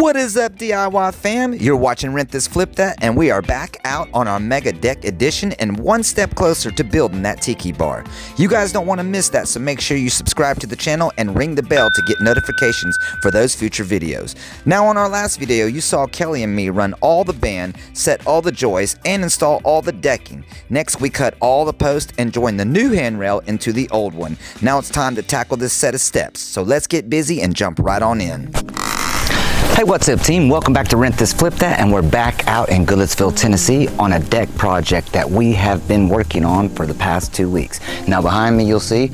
What is up, DIY fam? You're watching Rent This Flip That, and we are back out on our Mega Deck Edition and one step closer to building that tiki bar. You guys don't want to miss that, so make sure you subscribe to the channel and ring the bell to get notifications for those future videos. Now, on our last video, you saw Kelly and me run all the band, set all the joists, and install all the decking. Next, we cut all the posts and joined the new handrail into the old one. Now it's time to tackle this set of steps, so let's get busy and jump right on in. Hey, what's up, team? Welcome back to Rent This Flip That, and we're back out in Goodlettsville, Tennessee on a deck project that we have been working on for the past 2 weeks. Now behind me, you'll see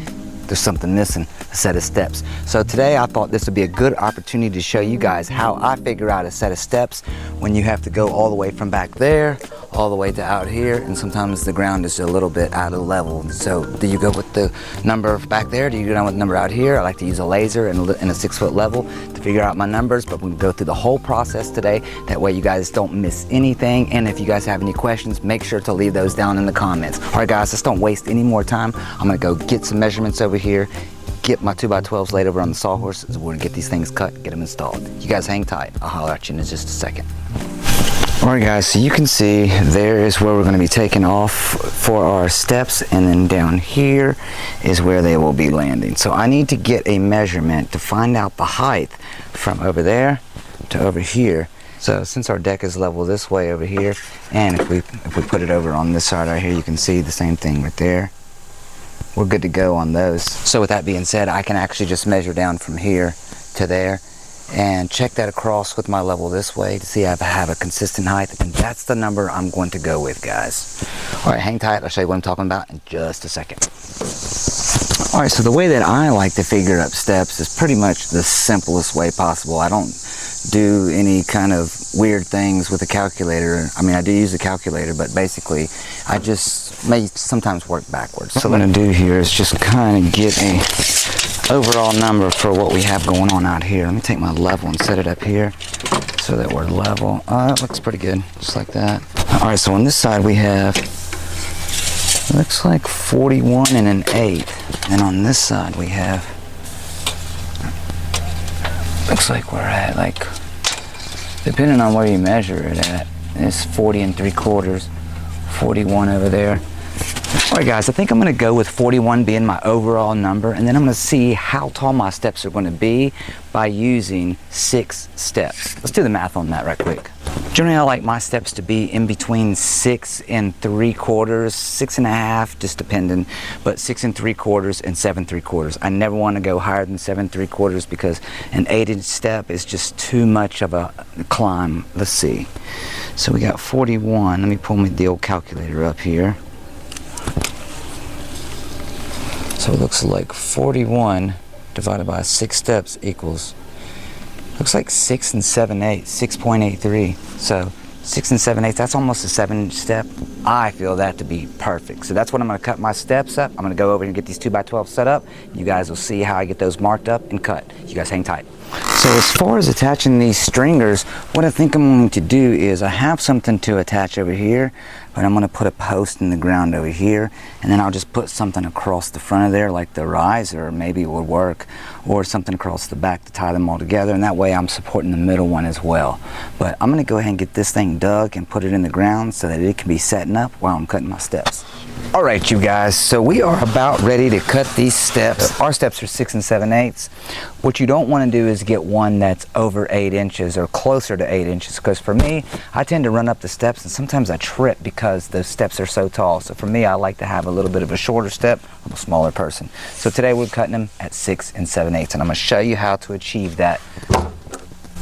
there's something missing, a set of steps. So today I thought this would be a good opportunity to show you guys how I figure out a set of steps when you have to go all the way from back there all the way to out here, and sometimes the ground is a little bit out of level. So do you go with the number back there? Do you go down with the number out here? I like to use a laser and a 6-foot level to figure out my numbers, but we can go through the whole process today. That way you guys don't miss anything, and if you guys have any questions, make sure to leave those down in the comments. All right, guys, let's don't waste any more time. I'm gonna go get some measurements over here, get my 2x12s laid over on the sawhorse. We're gonna get these things cut, get them installed. You guys hang tight. I'll holler at you in just a second. All right, guys, so you can see there is where we're going to be taking off for our steps, and then down here is where they will be landing. So I need to get a measurement to find out the height from over there to over here. So since our deck is level this way over here, and if we put it over on this side right here, you can see the same thing right there. We're good to go on those. So with that being said, I can actually just measure down from here to there and check that across with my level this way to see if I have a consistent height, and that's the number I'm going to go with, guys. All right, hang tight. I'll show you what I'm talking about in just a second. All right, so the way that I like to figure up steps is pretty much the simplest way possible. I don't do any kind of weird things with a calculator. I mean, I do use a calculator, but basically I just may sometimes work backwards. So what I'm gonna do here is just kind of get a overall number for what we have going on out here. Let me take my level and set it up here so that we're level. That looks pretty good, just like that. All right, so on this side we have, looks like 41 and an 8. And on this side we have, looks like we're at, like, depending on where you measure it at, it's 40 3/4, 41 over there. All right, guys, I think I'm gonna go with 41 being my overall number, and then I'm gonna see how tall my steps are gonna be by using 6 steps. Let's do the math on that right quick. Generally, I like my steps to be in between 6 3/4, 6 1/2, just depending, but 6 3/4 and 7 3/4. I never want to go higher than 7 3/4 because an 8-inch step is just too much of a climb. Let's see. So we got 41. Let me pull the old calculator up here. So it looks like 41 divided by 6 steps equals, looks like 6 7/8, 6.83. So 6 7/8, that's almost a 7-inch step. I feel that to be perfect. So that's what I'm gonna cut my steps up. I'm gonna go over and get these 2x12 set up. You guys will see how I get those marked up and cut. You guys hang tight. So as far as attaching these stringers, what I think I'm going to do is I have something to attach over here, but I'm going to put a post in the ground over here, and then I'll just put something across the front of there, like the riser maybe would work, or something across the back to tie them all together, and that way I'm supporting the middle one as well. But I'm going to go ahead and get this thing dug and put it in the ground so that it can be setting up while I'm cutting my steps. All right, you guys, so we are about ready to cut these steps. Our steps are 6 7/8. What you don't want to do is get one that's over 8 inches or closer to 8 inches, because for me, I tend to run up the steps and sometimes I trip because those steps are so tall. So for me, I like to have a little bit of a shorter step. I'm a smaller person. So today we're cutting them at 6 7/8, and I'm going to show you how to achieve that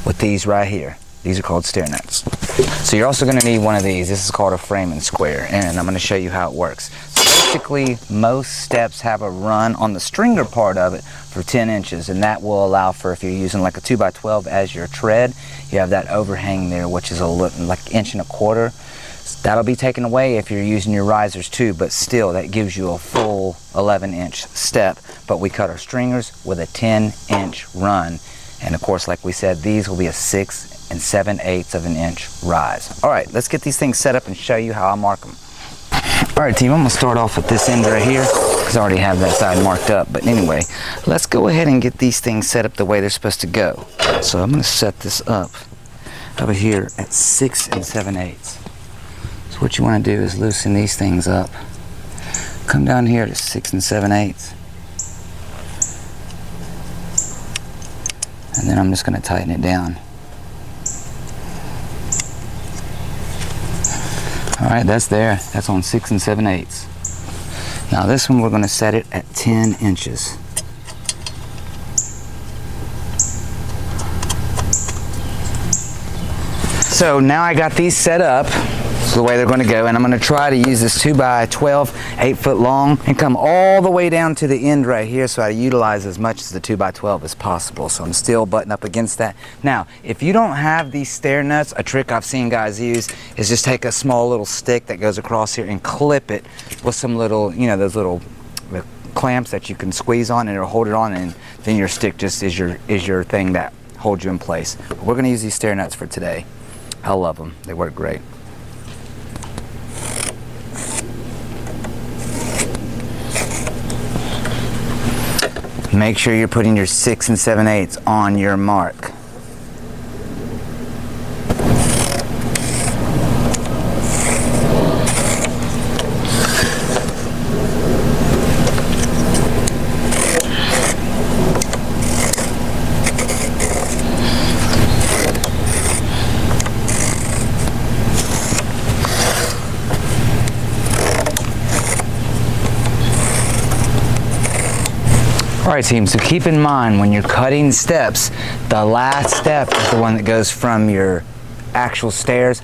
with these right here. These are called stair nuts. So you're also going to need one of these. This is called a frame and square, and I'm going to show you how it works. So basically, most steps have a run on the stringer part of it for 10 inches, and that will allow for, if you're using like a 2x12 as your tread, you have that overhang there, which is like 1.25 inches. That'll be taken away if you're using your risers too, but still that gives you a full 11-inch step. But we cut our stringers with a 10-inch run, and of course, like we said, these will be a 6 7/8 of an inch rise. All right, let's get these things set up and show you how I mark them. All right, team, I'm gonna start off with this end right here because I already have that side marked up. But anyway, let's go ahead and get these things set up the way they're supposed to go. So I'm gonna set this up over here at 6 7/8. So what you want to do is loosen these things up. Come down here to 6 7/8. And then I'm just going to tighten it down. Alright, that's there. That's on 6 7/8. Now this one we're going to set it at 10 inches. So now I got these set up. This is the way they're going to go, and I'm going to try to use this 2x12, 8 foot long, and come all the way down to the end right here so I utilize as much as the 2x12 as possible. So I'm still butting up against that. Now, if you don't have these stair nuts, a trick I've seen guys use is just take a small little stick that goes across here and clip it with some little, you know, those little clamps that you can squeeze on, and it'll hold it on, and then your stick just is your thing that holds you in place. But we're going to use these stair nuts for today. I love them. They work great. Make sure you're putting your 6 7/8 on your mark. Alright team, so keep in mind when you're cutting steps, the last step is the one that goes from your actual stairs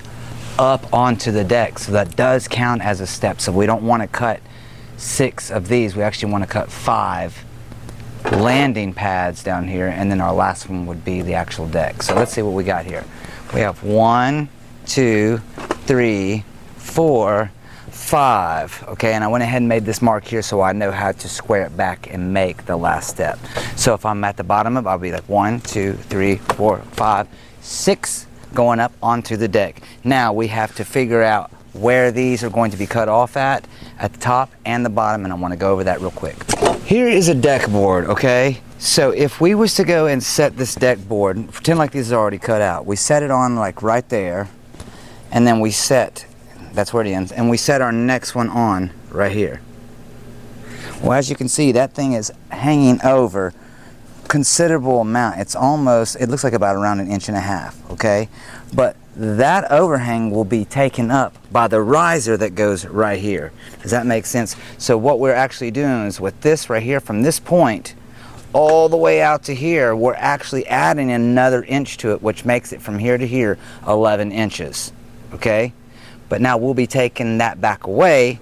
up onto the deck. So that does count as a step. So we don't want to cut 6 of these. We actually want to cut 5 landing pads down here, and then our last one would be the actual deck. So let's see what we got here. We have 1, 2, 3, 4, 5. Okay, and I went ahead and made this mark here so I know how to square it back and make the last step. So if I'm at the bottom of it, I'll be like 1, 2, 3, 4, 5, 6 going up onto the deck. Now we have to figure out where these are going to be cut off at the top and the bottom, and I want to go over that real quick. Here is a deck board, okay? So if we was to go and set this deck board, pretend like these are already cut out. We set it on like right there, and then we set, that's where it ends, and we set our next one on right here. Well, as you can see, that thing is hanging over considerable amount. It's almost, it looks like about around 1.5 inches, okay? But that overhang will be taken up by the riser that goes right here. Does that make sense? So what we're actually doing is with this right here, from this point all the way out to here, we're actually adding another inch to it, which makes it from here to here 11 inches, okay? But now we'll be taking that back away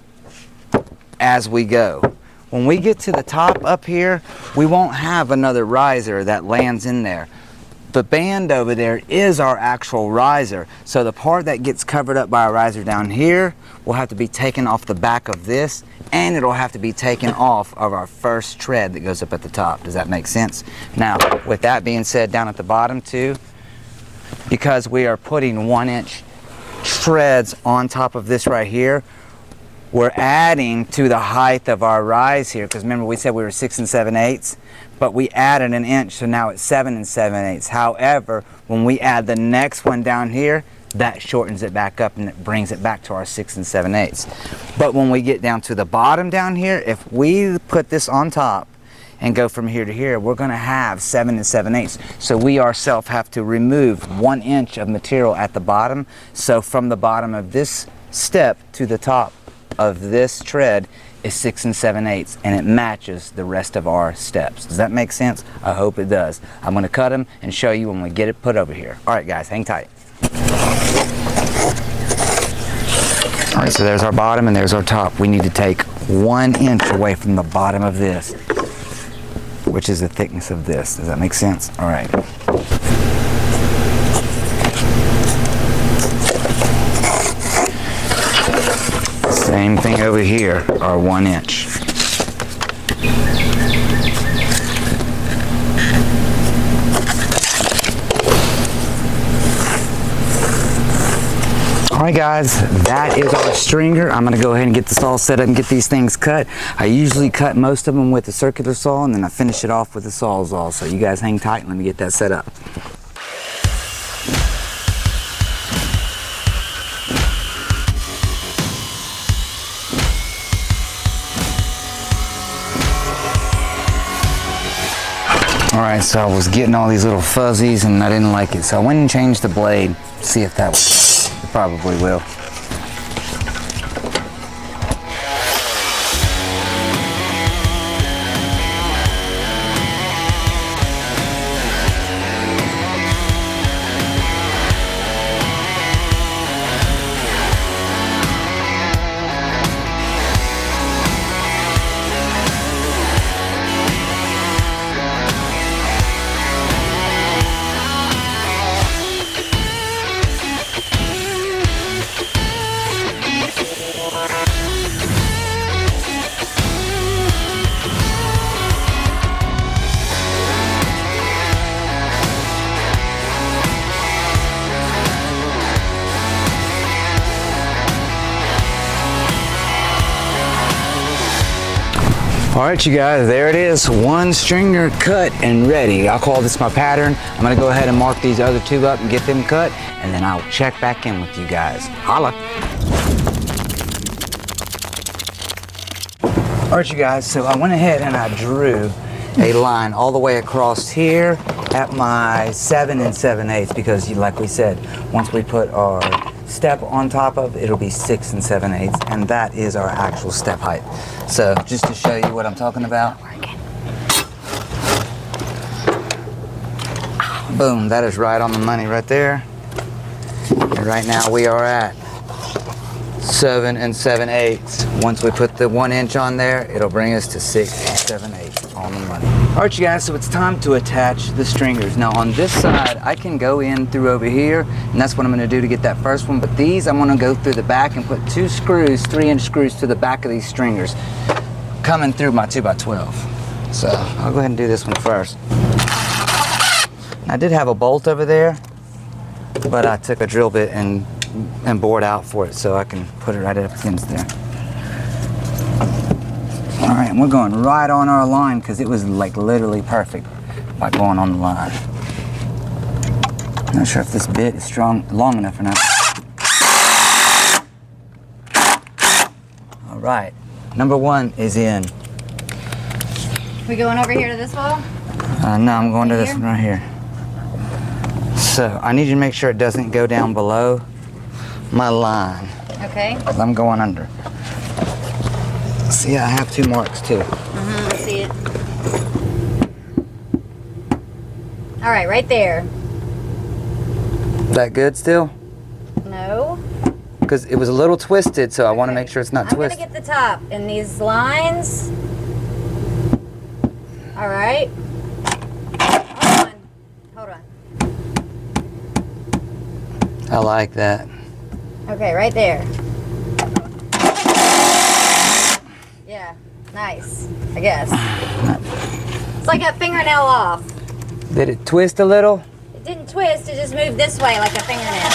as we go. When we get to the top up here, we won't have another riser that lands in there. The band over there is our actual riser. So the part that gets covered up by a riser down here will have to be taken off the back of this, and it'll have to be taken off of our first tread that goes up at the top. Does that make sense? Now, with that being said, down at the bottom too, because we are putting 1-inch treads on top of this right here, we're adding to the height of our rise here, because remember we said we were 6 7/8, but we added 1 inch, so now it's 7 7/8. However, when we add the next one down here, that shortens it back up and it brings it back to our 6 7/8. But when we get down to the bottom down here, if we put this on top and go from here to here, we're going to have 7 7/8. So we ourselves have to remove 1 inch of material at the bottom. So from the bottom of this step to the top of this tread is 6 7/8, and it matches the rest of our steps. Does that make sense? I hope it does. I'm going to cut them and show you when we get it put over here. All right, guys, hang tight. All right, so there's our bottom and there's our top. We need to take 1 inch away from the bottom of this, which is the thickness of this. Does that make sense? All right. Same thing over here, our 1 inch. Alright guys, that is our stringer. I'm going to go ahead and get this all set up and get these things cut. I usually cut most of them with a circular saw, and then I finish it off with a Sawzall. So you guys hang tight and let me get that set up. All right, so I was getting all these little fuzzies and I didn't like it. So I went and changed the blade. See if that will. It probably will. All right, you guys, there it is. One stringer cut and ready. I'll call this my pattern. I'm gonna go ahead and mark these other two up and get them cut, and then I'll check back in with you guys. Holla. All right, you guys, so I went ahead and I drew a line all the way across here at my 7 7/8 because like we said, once we put our step on top of, it'll be 6 7/8, and that is our actual step height. So just to show you what I'm talking about. Boom, that is right on the money right there. And right now we are at 7 7/8. Once we put the 1 inch on there, it'll bring us to 6 7/8 on the money. All right, you guys, so it's time to attach the stringers. Now on this side, I can go in through over here, and that's what I'm gonna do to get that first one. But these, I'm gonna go through the back and put 2 screws, 3-inch screws to the back of these stringers, coming through my 2x12. So I'll go ahead and do this one first. I did have a bolt over there, but I took a drill bit and bored out for it so I can put it right up against there. All right, and we're going right on our line because it was like literally perfect by going on the line. Not sure if this bit is long enough or not. All right, number 1 is in. We going over here to this wall? No, I'm going to this one right here. So I need you to make sure it doesn't go down below my line. Okay. I'm going under. See, I have 2 marks too. I see it. All right, right there. That good still? No. Because it was a little twisted, so I want to make sure it's not twisted. I'm gonna get the top in these lines. All right. Hold on. I like that. Okay, right there. Yeah, nice, I guess. It's like a fingernail off. Did it twist a little? It didn't twist, it just moved this way like a fingernail.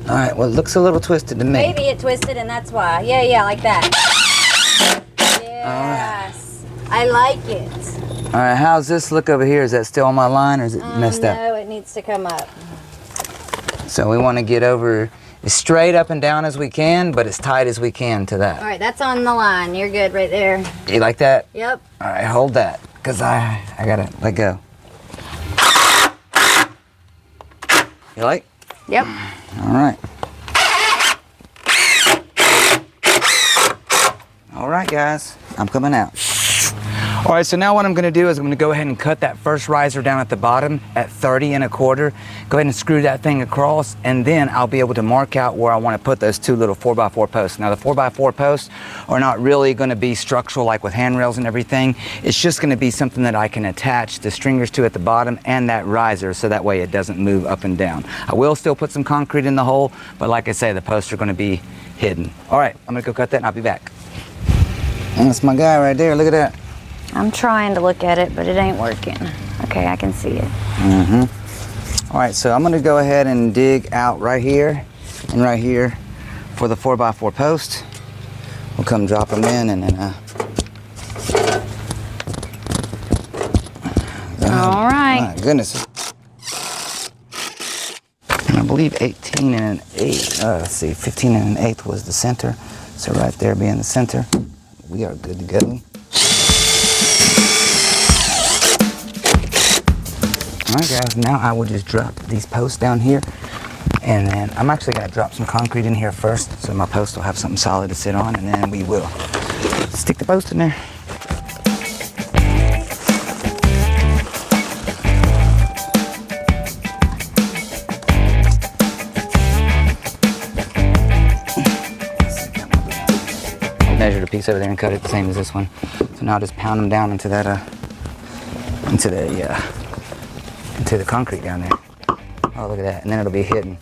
All right, well, it looks a little twisted to me. Maybe it twisted and that's why. Yeah, like that. Yes, I like it. All right, how's this look over here? Is that still on my line or is it messed up? No, it needs to come up. So we want to get over as straight up and down as we can, but as tight as we can to that. All right, that's on the line. You're good right there. You like that? Yep. All right, hold that, because I gotta let go. You like? Yep. All right. All right, guys, I'm coming out. All right, so now what I'm gonna do is I'm gonna go ahead and cut that first riser down at the bottom at 30 1/4. Go ahead and screw that thing across, and then I'll be able to mark out where I wanna put those 2 little 4x4 posts. Now the 4x4 posts are not really gonna be structural like with handrails and everything. It's just gonna be something that I can attach the stringers to at the bottom and that riser so that way it doesn't move up and down. I will still put some concrete in the hole, but like I say, the posts are gonna be hidden. All right, I'm gonna go cut that and I'll be back. And that's my guy right there, look at that. I'm trying to look at it, but it ain't working. Okay, I can see it. All right, so I'm gonna go ahead and dig out right here and right here for the 4x4 post. We'll come drop them in and then all right. My goodness. And I believe 18 1/8, let's see, 15 1/8 was the center. So right there being the center, we are good to go. All right, guys, now I will just drop these posts down here. And then I'm actually gonna drop some concrete in here first so my post will have something solid to sit on, and then we will stick the post in there. Measure the piece over there and cut it the same as this one. So now I'll just pound them down into that, into the concrete down there. Oh, look at that, and then it'll be hidden.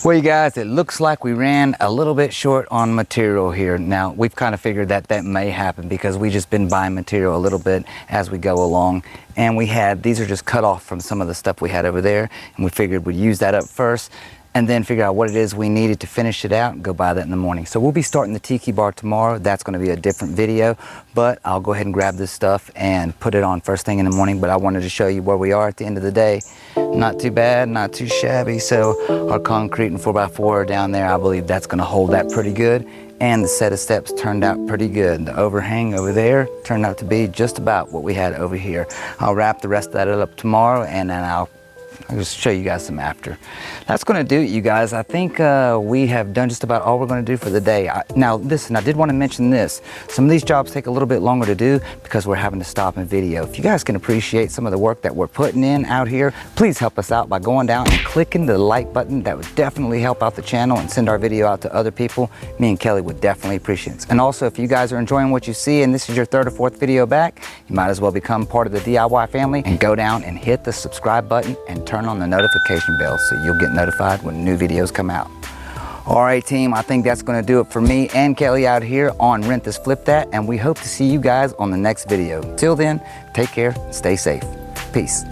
Well, you guys, it looks like we ran a little bit short on material here. Now, we've kind of figured that that may happen because we just been buying material a little bit as we go along. And these are just cut off from some of the stuff we had over there. And we figured we'd use that up first and then figure out what it is we needed to finish it out and go buy that in the morning. So we'll be starting the tiki bar tomorrow. That's gonna be a different video, but I'll go ahead and grab this stuff and put it on first thing in the morning. But I wanted to show you where we are at the end of the day. Not too bad, not too shabby. So our concrete and 4x4 are down there. I believe that's gonna hold that pretty good. And the set of steps turned out pretty good. The overhang over there turned out to be just about what we had over here. I'll wrap the rest of that up tomorrow, and then I'll just show you guys some after. That's gonna do it, you guys. I think we have done just about all we're gonna do for the day. Now listen, I did wanna mention this. Some of these jobs take a little bit longer to do because we're having to stop and video. If you guys can appreciate some of the work that we're putting in out here, please help us out by going down and clicking the like button. That would definitely help out the channel and send our video out to other people. Me and Kelly would definitely appreciate it. And also, if you guys are enjoying what you see and this is your third or fourth video back, you might as well become part of the DIY family and go down and hit the subscribe button and turn on the notification bell so you'll get notified when new videos come out. All right, team, I think that's gonna do it for me and Kelly out here on Rent This Flip That, and we hope to see you guys on the next video. Till then, take care, stay safe. Peace.